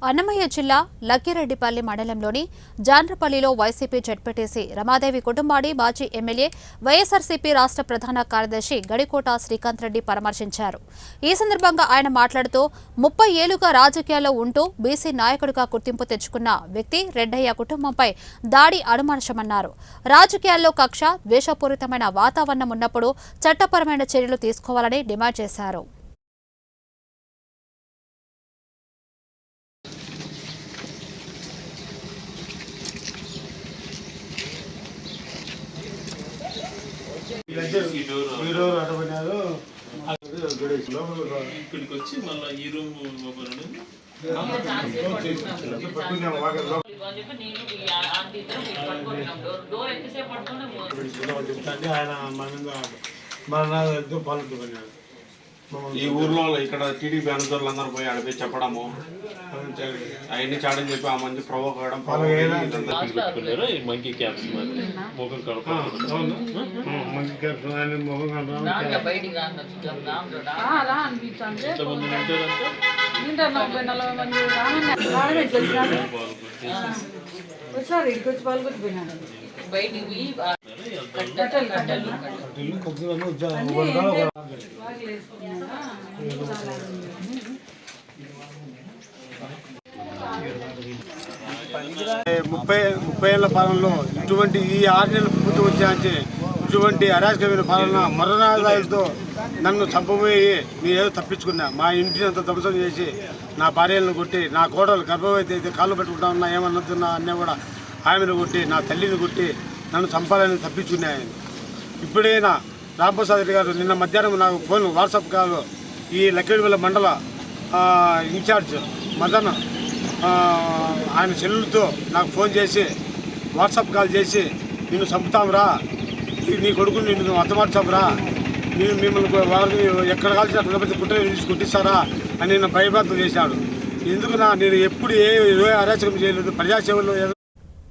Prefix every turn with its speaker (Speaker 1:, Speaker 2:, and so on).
Speaker 1: అన్నమయ్య జిల్లా లక్కిరెడ్డిపల్లి మండలంలోని జాండ్రపల్లిలో YCP ZPTC Ramadevi కుటుంబాన్ని మాజీ ఎమ్మెల్యే వైఎస్ఆర్సీపీ రాష్ట్ర ప్రధాన కార్యదర్శి గడికోట శ్రీకాంత్ రెడ్డి పరామర్శించారు. ఈ సందర్భంగా ఆయన మాట్లాడుతూ 30 ఏళ్లుగా రాజకీయాల్లో ఉంటూ బీసీ నాయకుడిగా గుర్తింపు తెచ్చుకున్న వ్యక్తి రెడ్డయ్య కుటుంబంపై దాడి అనుమానించమన్నారు. రాజకీయాల్లో కక్ష, ద్వేషపూరితమైన వాతావరణం ఉన్నప్పుడు చట్టపరమైన చర్యలు తీసుకోవాలని డిమాండ్ చేశారు.
Speaker 2: ఇక్కడికి వచ్చి మళ్ళీ ఈ రూమ్
Speaker 3: ఈ ఊర్లో ఇక్కడ టీడీపీ అనుచరులు అందరూ పోయి ఆడిపోయి చెప్పడము అవన్నీ చాడని చెప్పి ఆ మంది ప్రవోక్ అవడం
Speaker 2: మంకీ క్యాప్స్ ముఖం
Speaker 4: ముప్పై ఏళ్ల పాలనలో ఇటువంటి ఈ 6 నెలల ప్రభుత్వం వచ్చాయంటే ఇటువంటి అరాజకమైన పాలన మరణాదాయులతో నన్ను చంపబోయి నేనేదో తప్పించుకున్నా. మా ఇంటిని అంతా ధ్వంసం చేసి నా భార్యలను కొట్టి, నా కోడలు గర్భవతి అయితే కాళ్ళు పెట్టుకుంటా ఉన్నా ఏమన్నదున్నా అన్నీ కూడా ఆమెను కొట్టి, నా తల్లిని కొట్టి నన్ను చంపాలని తప్పించుకున్నా. ఇప్పుడైనా రాంప్రసాద్ రెడ్డి గారు నిన్న మధ్యాహ్నం నాకు ఫోన్ వాట్సాప్ కాల్ ఈ లక్కిరెడ్డిపల్లి మండల ఇన్ఛార్జ్ మదన్ ఆయన సెల్లులతో నాకు ఫోన్ చేసి వాట్సాప్ కాల్ చేసి నిన్ను చంపుతాంరా, నీ కొడుకుని నిన్ను హతమార్చాంరా, నేను మిమ్మల్ని వారిని ఎక్కడ కాల్చి అక్కడ కుట్ర తీసి కొట్టిస్తారా అని నిన్న భయభ్రాంతం చేశాడు. ఎందుకు నేను ఎప్పుడు ఏ అరాచకం చేయలేదు. ప్రజాసేవలో